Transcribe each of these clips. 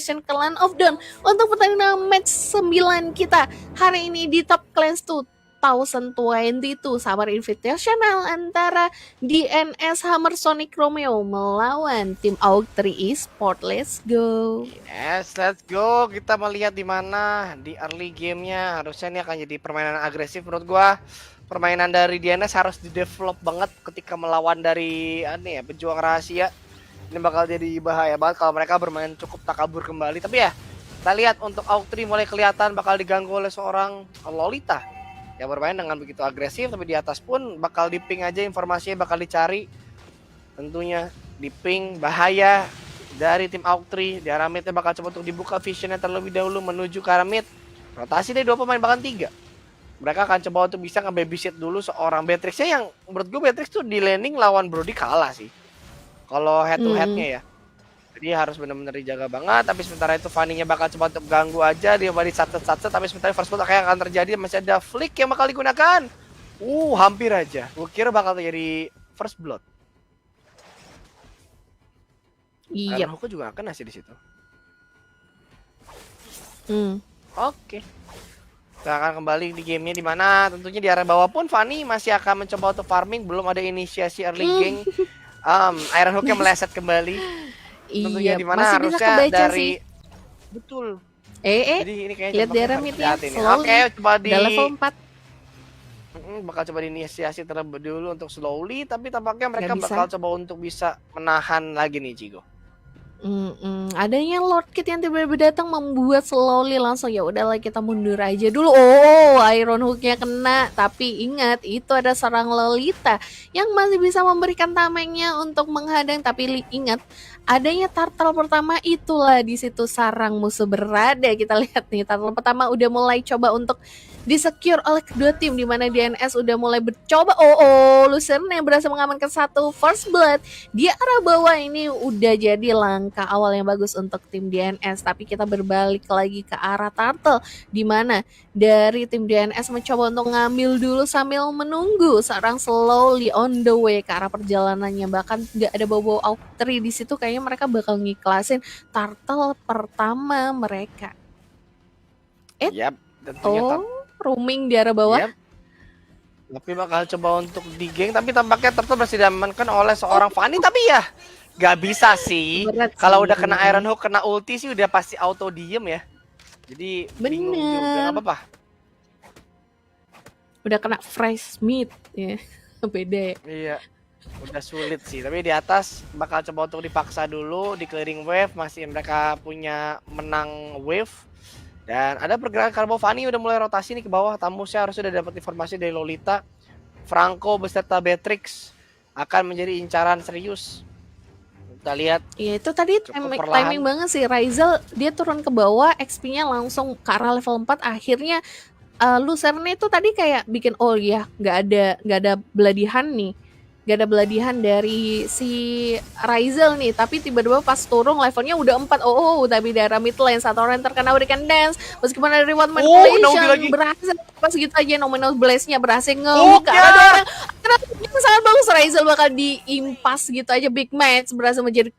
Clan of Dawn untuk pertandingan match 9 kita hari ini di Top Clans 2022 Summer Invitational antara DNS Hammer Sonic Romeo melawan tim AUG3 Esport. Let's go. Yes, let's go. Kita melihat di mana di early gamenya harusnya ini akan jadi permainan agresif menurut gua. Permainan dari DNS harus di-develop banget ketika melawan dari pejuang rahasia. Ini bakal jadi bahaya banget kalau mereka bermain cukup takabur kembali. Tapi ya, kita lihat untuk AUG3 mulai kelihatan bakal diganggu oleh seorang Lolita yang bermain dengan begitu agresif, tapi di atas pun bakal di-ping aja, informasinya bakal dicari. Tentunya di-ping bahaya dari tim AUG3. Di arah midnya bakal coba untuk dibuka visionnya terlebih dahulu menuju ke arah mid. Rotasi dari 2 pemain bahkan 3. Mereka akan coba untuk bisa nge-babysit dulu seorang Beatrixnya yang menurut gue Beatrix tuh di laning lawan Brody kalah sih. Kalau head to headnya ya. Jadi harus benar-benar dijaga banget. Tapi sementara itu Fanny-nya bakal coba untuk ganggu aja. Dia balik satset. Tapi sementara first blood kayak akan terjadi. Masih ada flick yang bakal digunakan. Hampir aja. Gue kira bakal terjadi first blood. Iya. Aku juga kena sih di situ. Oke. Kita akan kembali di gamenya di mana tentunya di area bawah pun Fanny masih akan mencoba untuk farming. Belum ada inisiasi early game. Iron Hook yang meleset kembali. Tentunya di mana harusnya dari sih. Betul. Jadi ini kayaknya lihat daerah midnya. Oke, coba di level 4. Bakal coba diinisiasi terlebih dulu untuk slowly, tapi tampaknya mereka bakal coba untuk bisa menahan lagi nih Cigo. Adanya Lord Kit yang tiba-tiba datang membuat slowly langsung ya udahlah kita mundur aja dulu. Iron Hook-nya kena, tapi ingat itu ada seorang Lolita yang masih bisa memberikan tamengnya untuk menghadang, tapi ingat adanya turtle pertama itulah di situ sarang musuh berada. Kita lihat nih turtle pertama udah mulai coba untuk disecure oleh kedua tim di mana DNS udah mulai bercoba. Lucerne berhasil mengamankan satu first blood di arah bawah. Ini udah jadi langkah awal yang bagus untuk tim DNS, tapi kita berbalik lagi ke arah turtle di mana dari tim DNS mencoba untuk ngambil dulu sambil menunggu seorang slowly on the way ke arah perjalanannya. Bahkan nggak ada bau-bau AUG3 di situ, kayaknya mereka bakal ngiklasin turtle pertama mereka. Roaming di arah bawah. Tapi bakal coba untuk di-geng, tapi tampaknya Turtle berhasil diamankan oleh seorang Fanny. Tapi ya gak bisa sih. Kalau udah kena Iron Hook, kena ulti sih udah pasti auto diem ya. Jadi bingung juga, gak apa-apa. Udah kena fresh meat ya. Beda ya. Iya, udah sulit sih. Tapi di atas bakal coba untuk dipaksa dulu di clearing wave. Masih mereka punya menang wave. Dan ada pergerakan Karbo. Fanny udah mulai rotasi nih ke bawah. Tamusnya harus sudah dapat informasi dari Lolita. Franco beserta Beatrix akan menjadi incaran serius. Kita lihat. Iya, itu tadi timing banget sih. Ryzel dia turun ke bawah, XP-nya langsung ke arah level 4. Akhirnya Lucerne itu tadi kayak bikin nggak ada beladihan nih. Gak ada beladihan dari si Ryzel nih, tapi tiba-tiba pas turun levelnya udah 4. Tapi darah mid lane satu orang terkena berikan dance meskipun ada reward manipulation berhasil pas gitu aja. Nominal blast-nya berhasil nge-hook ada orang sangat bagus. Ryzel bakal diimpas gitu aja. Big match berhasil menjadi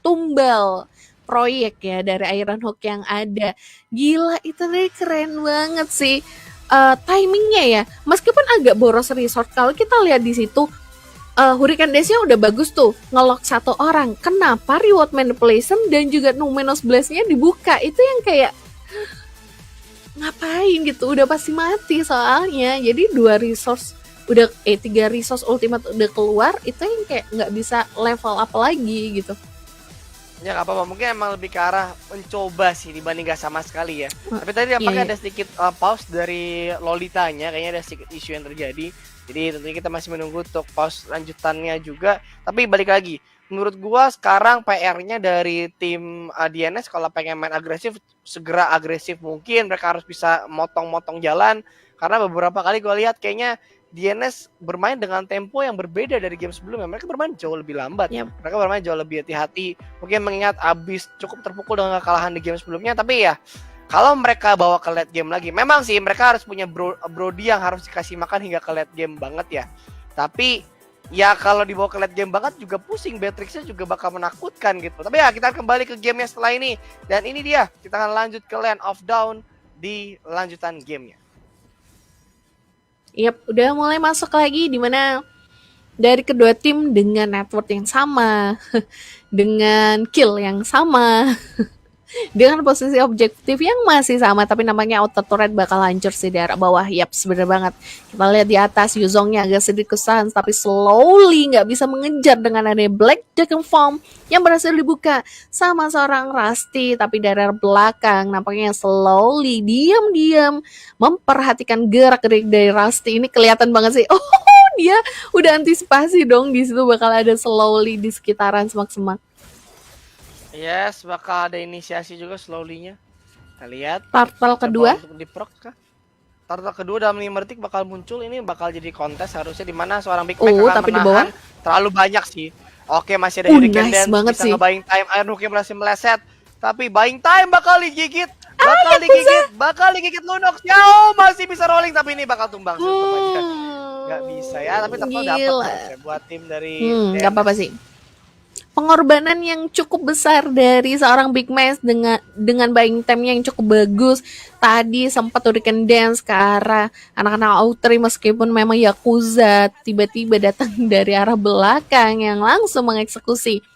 tumbal proyek ya dari Iron Hook yang ada. Gila, itu deh keren banget sih. Timingnya ya, meskipun agak boros resource, kalau kita lihat di situ Hurricane Dash-nya udah bagus tuh, ngelock satu orang. Kenapa reward manipulation dan juga Numenos Blast-nya dibuka? Itu yang kayak ngapain gitu, udah pasti mati soalnya. Jadi 3 resource ultimate udah keluar, itu yang kayak nggak bisa level up lagi gitu. Ya gak apa-apa, mungkin emang lebih ke arah mencoba sih dibanding gak sama sekali ya. Tapi tadi apakah ada sedikit pause dari Lolitanya, kayaknya ada sedikit isu yang terjadi. Jadi tentunya kita masih menunggu untuk pause lanjutannya juga. Tapi balik lagi, menurut gua sekarang PR-nya dari tim DNS kalau pengen main agresif, segera agresif mungkin. Mereka harus bisa motong-motong jalan. Karena beberapa kali gua lihat kayaknya DNS bermain dengan tempo yang berbeda dari game sebelumnya. Mereka bermain jauh lebih lambat. Mereka bermain jauh lebih hati-hati. Mungkin mengingat abis cukup terpukul dengan kekalahan di game sebelumnya. Tapi ya, kalau mereka bawa ke late game lagi, memang sih mereka harus punya Brody yang harus dikasih makan hingga ke late game banget ya. Tapi ya kalau dibawa ke late game banget juga pusing, Beatrixnya juga bakal menakutkan gitu. Tapi ya kita kembali ke gamenya setelah ini. Dan ini dia, kita akan lanjut ke Land of Dawn di lanjutan gamenya. Yap, udah mulai masuk lagi di mana dari kedua tim dengan network yang sama, dengan kill yang sama, dengan posisi objektif yang masih sama, tapi namanya auto turret bakal hancur sih di arah bawah. Yap, bener banget. Kita lihat di atas, Yuzongnya agak sedikit kesusahan, tapi slowly nggak bisa mengejar dengan adanya Black Dragon Form yang berhasil dibuka sama seorang Rusty, tapi dari arah belakang nampaknya slowly, diam-diam memperhatikan gerak-gerik dari Rusty. Ini kelihatan banget sih. Oh, dia udah antisipasi dong, di situ bakal ada slowly di sekitaran semak-semak. Yes, bakal ada inisiasi juga slowly-nya. Kita lihat. Turtle kedua. Di proc kah? Turtle kedua dalam 5 detik bakal muncul. Ini bakal jadi kontes harusnya di mana seorang Big Mac akan tapi di menahan bawah terlalu banyak sih. Oke, masih ada Hurricane nice Dance, banget bisa sih. nge-buying time. Iron Hook yang berhasil meleset. Tapi buying time bakal digigit. Bakal digigit Lunox. Yao, masih bisa rolling tapi ini bakal tumbang sih tetap aja. Gak bisa ya, tapi tetap dapat buat tim dari gak apa-apa sih. Pengorbanan yang cukup besar dari seorang Big Mac dengan buying time yang cukup bagus. Tadi sempat Hurricane Dance ke arah anak-anak Outri, meskipun memang Yakuza tiba-tiba datang dari arah belakang yang langsung mengeksekusi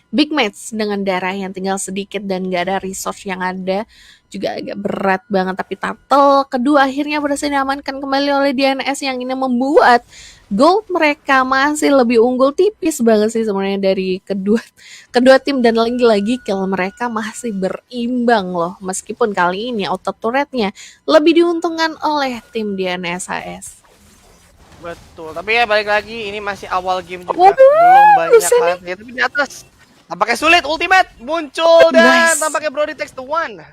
Big Match dengan darah yang tinggal sedikit dan gak ada resource yang ada, juga agak berat banget. Tapi Turtle kedua akhirnya berhasil diamankan kembali oleh DNS yang ini membuat gold mereka masih lebih unggul tipis banget sih sebenarnya dari kedua tim, dan lagi-lagi kill mereka masih berimbang loh, meskipun kali ini auto turretnya lebih diuntungkan oleh tim DNS HS. Betul, tapi ya balik lagi ini masih awal game juga, belum banyak banget ya, tapi di atas tampaknya sulit, ultimate muncul dan tampaknya Brody takes the one.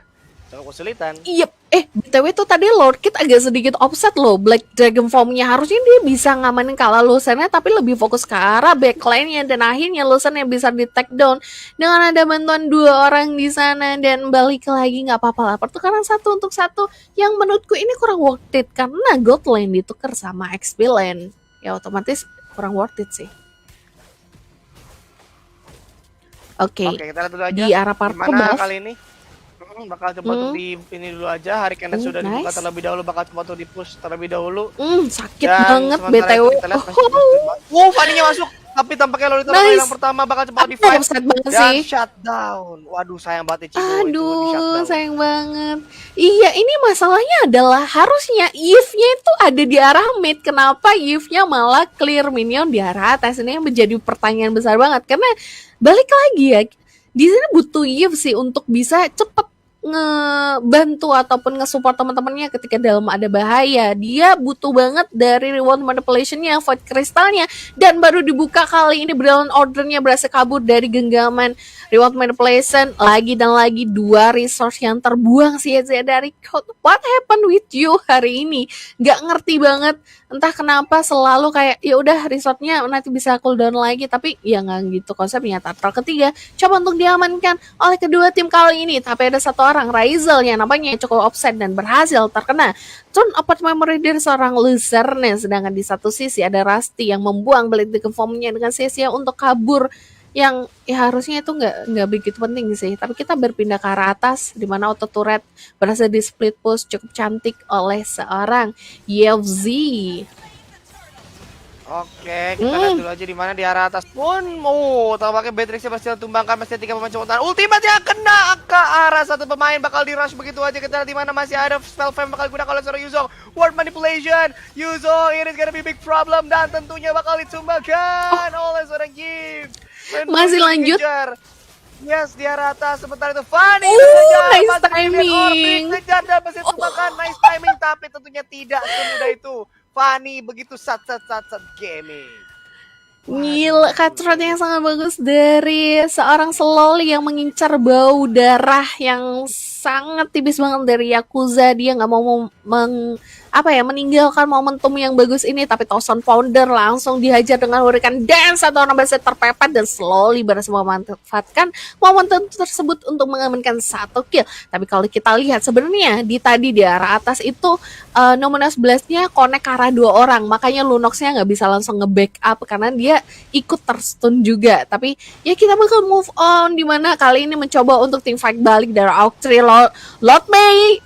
Cukup kesulitan. Iya, BTW tuh tadi Lord Kid agak sedikit offset loh. Black Dragon Form-nya harusnya dia bisa ngamanin kalah Lucian-nya, tapi lebih fokus ke arah backline-nya, dan akhirnya Lucian yang bisa di take down dengan ada bantuan 2 orang di sana. Dan balik lagi nggak apa-apa lah, pertukaran 1 untuk 1 yang menurutku ini kurang worth it karena gold lane ditukar sama XP lane. Ya otomatis kurang worth it sih. Oke, kita lihat dulu aja di arah part gimana kali ini. Bakal coba untuk di ini dulu aja. Hurricane Dance sudah dibuka terlebih dahulu, bakal coba untuk di push terlebih dahulu. Sakit banget BTW. Fanny-nya masuk, tapi tampaknya Lolita yang pertama bakal coba di fight dan shutdown. Waduh, sayang banget Ichigo. Aduh, sayang banget. Iya, ini masalahnya adalah harusnya Eve-nya itu ada di arah mid. Kenapa Eve-nya malah clear minion di arah atas? Ini yang menjadi pertanyaan besar banget, karena balik lagi ya, di sini butuh Eve sih untuk bisa cepet ngebantu ataupun nge-support teman-temannya ketika dalam ada bahaya. Dia butuh banget dari reward manipulation-nya, void kristalnya, dan baru dibuka kali ini Brilliant Order-nya berhasil kabur dari genggaman reward manipulation. Lagi dan lagi 2 resource yang terbuang sia-sia dari code. What happened with you hari ini? Gak ngerti banget. Entah kenapa selalu kayak ya udah resource-nya nanti bisa cooldown lagi, tapi ya nggak gitu konsepnya. Turtle ketiga coba untuk diamankan oleh kedua tim kali ini, tapi ada satu orang Raizel yang nampaknya cukup offset dan berhasil terkena turn apart memory dari seorang Luzerne. Sedangkan di satu sisi ada Rusty yang membuang Black Dragon Form-nya dengan sia-sia untuk kabur, yang ya harusnya itu nggak begitu penting sih. Tapi kita berpindah ke arah atas di mana auto turret berhasil di split push cukup cantik oleh seorang Yevzi. Oke, kita lihat dulu aja di mana di arah atas pun tampaknya Beatrixnya pasti tumbangkan, pasti 3 pemain cowokan. Ultimate yang kena ke arah satu pemain, bakal di rush begitu aja. Kita lihat di mana masih ada spell flame bakal digunakan oleh seorang Yuzong. Word manipulation, Yuzong, it is gonna be big problem, dan tentunya bakal ditumbangkan oleh seorang Jim. Masih lanjut. Yes, di arah atas. Sementara itu Fanny nice timing. Kejar dan masih tumbangkan, nice timing, tapi tentunya tidak semudah itu. Fanny begitu sat gaming. Gila, cutthroat yang sangat bagus dari seorang Slowly yang mengincar bau darah yang sangat tipis banget dari Yakuza. Dia nggak mau meninggalkan momentum yang bagus ini, tapi Thousand Pounder langsung dihajar dengan Hurricane Dance atau nambah terpepet dan slowly berhasil memanfaatkan momentum tersebut untuk mengamankan 1 kill. Tapi kalau kita lihat sebenarnya di arah atas itu Nominus Blast-nya connect ke arah 2 orang, makanya Lunox-nya nggak bisa langsung nge-backup karena dia ikut terstun juga. Tapi ya kita bakal move on, dimana kali ini mencoba untuk team fight balik dari Autry. Lord Mei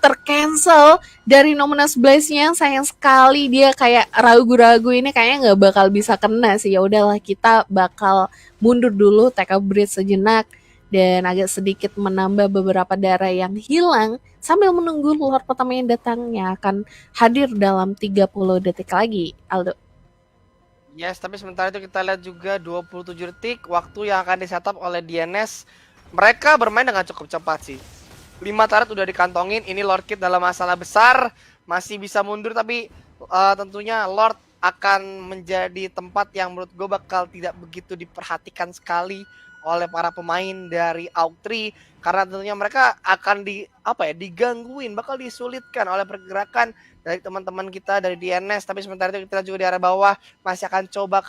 tercancel dari Nominus Blaze-nya. Sayang sekali, dia kayak ragu-ragu ini kayaknya nggak bakal bisa kena sih. Ya udahlah, kita bakal mundur dulu, take a breath sejenak dan agak sedikit menambah beberapa darah yang hilang sambil menunggu Lord pertama yang datangnya akan hadir dalam 30 detik lagi. Aldo. Yes, tapi sementara itu kita lihat juga 27 detik waktu yang akan disetup oleh DNS. Mereka bermain dengan cukup cepat sih. 5 turret udah dikantongin, ini Lord Kid dalam masalah besar, masih bisa mundur tapi tentunya Lord akan menjadi tempat yang menurut gue bakal tidak begitu diperhatikan sekali oleh para pemain dari Autry, karena tentunya mereka akan digangguin, bakal disulitkan oleh pergerakan dari teman-teman kita dari DNS. Tapi sementara itu kita juga di arah bawah masih akan coba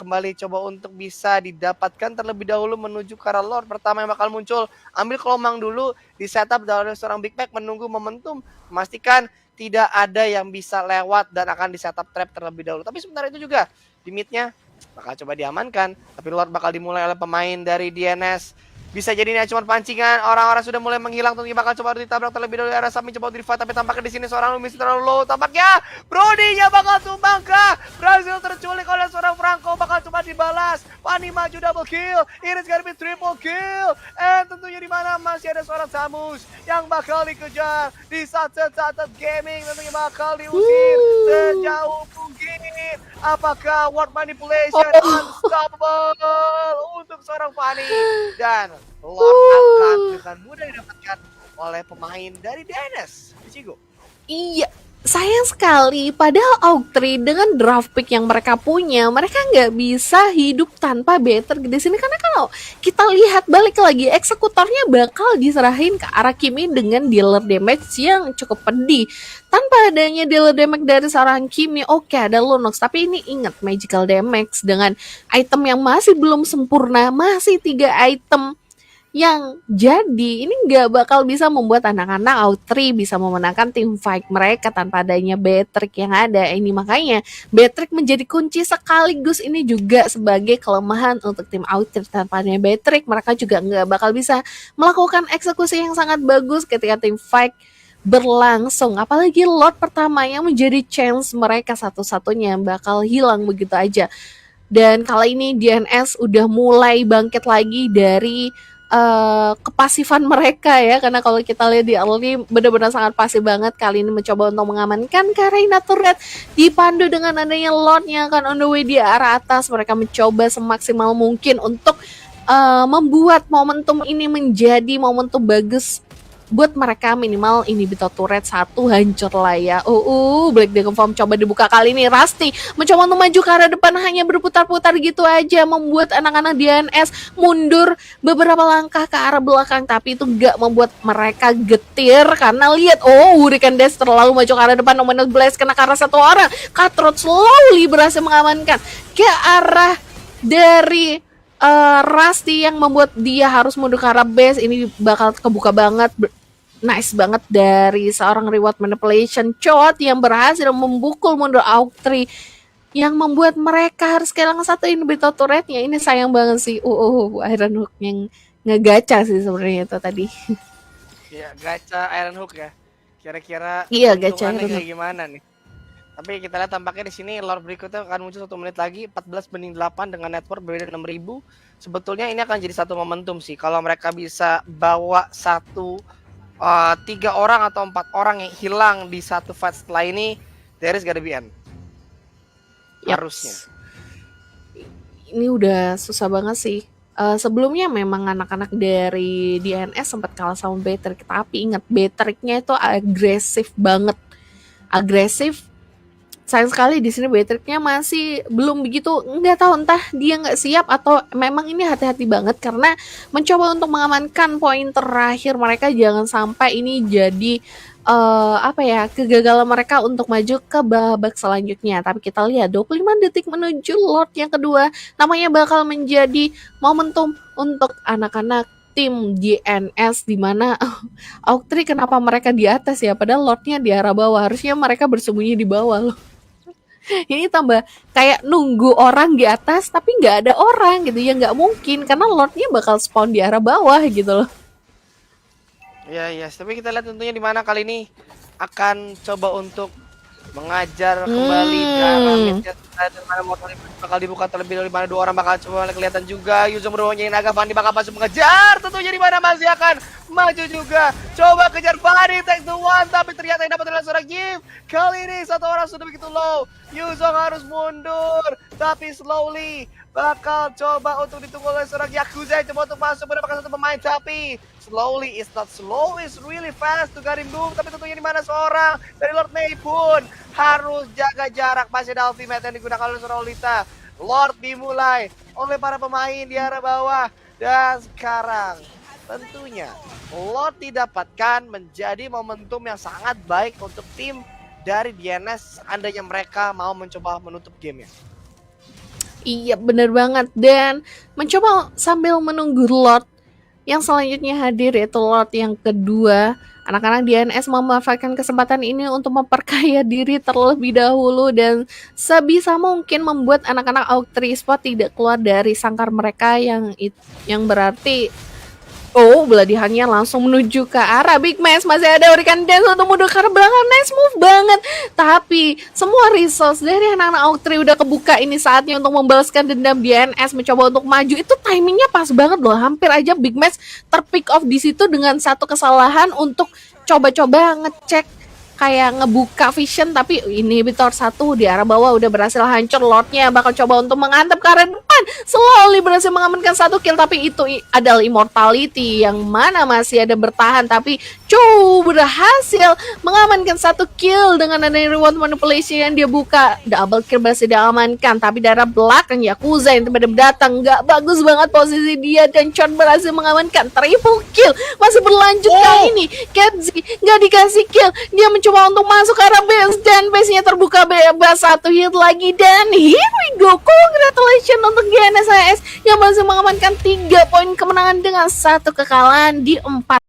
untuk bisa didapatkan terlebih dahulu menuju ke arah Lord pertama yang bakal muncul. Ambil kelomang dulu, di setup dari seorang Big Mac, menunggu momentum, memastikan tidak ada yang bisa lewat dan akan di setup trap terlebih dahulu. Tapi sementara itu juga di mid-nya bakal coba diamankan, tapi Lord bakal dimulai oleh pemain dari DNS. Bisa jadi ini cuma pancingan, orang-orang sudah mulai menghilang, tentunya bakal coba ditabrak terlebih dahulu arah Sami, coba di-fight, tapi tampaknya di sini seorang Lumis terlalu low, tampaknya Brody-nya bakal tumbang kah? Berhasil terculik oleh seorang Franco, bakal coba dibalas. Pani maju double kill, Iris gonna be triple kill, and tentunya di mana masih ada seorang Samus yang bakal dikejar di Sunset Gaming, tentunya bakal diusir sejauh mungkin. Apakah word manipulation unstoppable untuk seorang Fanny, dan Lord akan dengan mudah didapatkan oleh pemain dari DNS. Cigo. Iya, sayang sekali. Padahal Autry dengan draft pick yang mereka punya, mereka nggak bisa hidup tanpa better di sini. Karena kalau kita lihat balik lagi, eksekutornya bakal diserahin ke arah Kimi dengan dealer damage yang cukup pedih. Tanpa adanya dealer damage dari seorang Kimi, oke, ada Lunox. Tapi ini ingat, magical damage dengan item yang masih belum sempurna, masih 3 item yang jadi ini nggak bakal bisa membuat anak-anak Autry bisa memenangkan tim fight mereka tanpa adanya Beatrix yang ada. Ini makanya Beatrix menjadi kunci, sekaligus ini juga sebagai kelemahan untuk tim Autry. Tanpa adanya Beatrix mereka juga nggak bakal bisa melakukan eksekusi yang sangat bagus ketika tim fight berlangsung. Apalagi Lord pertama yang menjadi chance mereka satu-satunya bakal hilang begitu aja. Dan kali ini DNS udah mulai bangkit lagi dari kepasifan mereka ya, karena kalau kita lihat di early benar-benar sangat pasif banget. Kali ini mencoba untuk mengamankan Karina turret, dipandu dengan adanya Lord yang akan on the way di arah atas. Mereka mencoba semaksimal mungkin untuk membuat momentum ini menjadi momentum bagus buat mereka. Minimal inhibitor turret 1 hancur lah ya. Black Dragon Farm coba dibuka kali ini. Rusty mencoba untuk maju ke arah depan, hanya berputar-putar gitu aja, membuat anak-anak DNS mundur beberapa langkah ke arah belakang. Tapi itu gak membuat mereka getir, karena lihat, Hurricane Dash terlalu maju ke arah depan. Nominal Blast kena ke arah 1 orang. Cutthroat slowly berhasil mengamankan ke arah dari Rusty yang membuat dia harus mundur ke arah base. Ini bakal kebuka banget. Nice banget dari seorang reward manipulation shot yang berhasil membukul mundur Autry, yang membuat mereka harus kehilangan 1 inhibitor turretnya. Ini sayang banget sih. Iron Hook yang ngegacha sih sebenarnya itu tadi. Iya, gacha Iron Hook ya. Kira-kira gacha Iron Hook kayak gimana nih? Tapi kita lihat tampaknya di sini Lord berikutnya akan muncul 1 menit lagi, 14-8 dengan network berbeda 6.000. Sebetulnya ini akan jadi satu momentum sih kalau mereka bisa bawa 3 orang atau 4 orang yang hilang di satu fight setelah ini. There is gonna be end. Harusnya. Ini udah susah banget sih. Sebelumnya memang anak-anak dari DNS sempat kalah sama Beatrix, tapi ingat Beatrix-nya itu agresif banget. Agresif sayang sekali di sini Beatrix-nya masih belum begitu, nggak tahu entah dia nggak siap atau memang ini hati-hati banget karena mencoba untuk mengamankan poin terakhir mereka jangan sampai ini jadi apa ya, kegagalan mereka untuk maju ke babak selanjutnya. Tapi kita lihat 25 detik menuju Lord yang kedua, namanya bakal menjadi momentum untuk anak-anak tim DNS di mana Auktri kenapa mereka di atas ya, padahal Lordnya di arah bawah, harusnya mereka bersembunyi di bawah loh. Ini tambah kayak nunggu orang di atas tapi nggak ada orang gitu ya, nggak mungkin karena Lordnya bakal spawn di arah bawah gitu loh. Ya, tapi kita lihat tentunya di mana kali ini akan coba untuk mengajar kembali ke arah midnya, di mana motor bakal dibuka terlebih dahulu, di mana 2 orang bakal coba kelihatan juga. Yuzo berbunyi naga, Fandi bakal masuk mengejar, tentunya di mana masih akan maju juga. Coba kejar Fandi, take the one, tapi ternyata yang dapat adalah seorang Gift. Kali ini 1 orang sudah begitu low. Yuzo harus mundur, tapi slowly bakal coba untuk ditunggu oleh seorang Yakuza yang coba untuk masuk mendapatkan 1 pemain, tapi slowly is not slow, is really fast to Garim Doom. Tapi tentunya di mana seorang dari Lord Mei pun harus jaga jarak, masih ada ultimate yang digunakan oleh seorang Lolita. Lord dimulai oleh para pemain di arah bawah, dan sekarang tentunya Lord didapatkan menjadi momentum yang sangat baik untuk tim dari DNS seandainya mereka mau mencoba menutup gamenya. Iya bener banget, dan mencoba sambil menunggu Lord yang selanjutnya hadir yaitu Lord yang kedua. Anak-anak DNS memanfaatkan kesempatan ini untuk memperkaya diri terlebih dahulu dan sebisa mungkin membuat anak-anak Auktri Sport tidak keluar dari sangkar mereka yang berarti beladihannya langsung menuju ke arah Big Max. Masih ada Hurricane Dance untuk mundur ke belakang, nice move banget. Tapi semua resource dari anak-anak Auktri udah kebuka, ini saatnya untuk membalaskan dendam. DNS mencoba untuk maju, itu timingnya pas banget loh. Hampir aja Big Max terpick off di situ dengan satu kesalahan untuk coba-coba ngecek kayak ngebuka vision, tapi inhibitor 1 di arah bawah udah berhasil hancur. Lordnya bakal coba untuk mengantep ke arah depan, slowly berhasil mengamankan 1 kill, tapi itu adalah immortality yang mana masih ada bertahan, tapi berhasil mengamankan 1 kill dengan adanya reward manipulation yang dia buka. Double kill berhasil diamankan, tapi darah belakang Yakuza yang tiba-tiba datang, nggak bagus banget posisi dia, dan Chon berhasil mengamankan triple kill. Masih berlanjut kali ini, Kenzie nggak dikasih kill, dia mencoba untuk masuk ke arah base dan base-nya terbuka bebas, 1 hit lagi, dan here we go. Congratulations untuk GNSIS yang berhasil mengamankan 3 poin kemenangan dengan 1 kekalahan di 4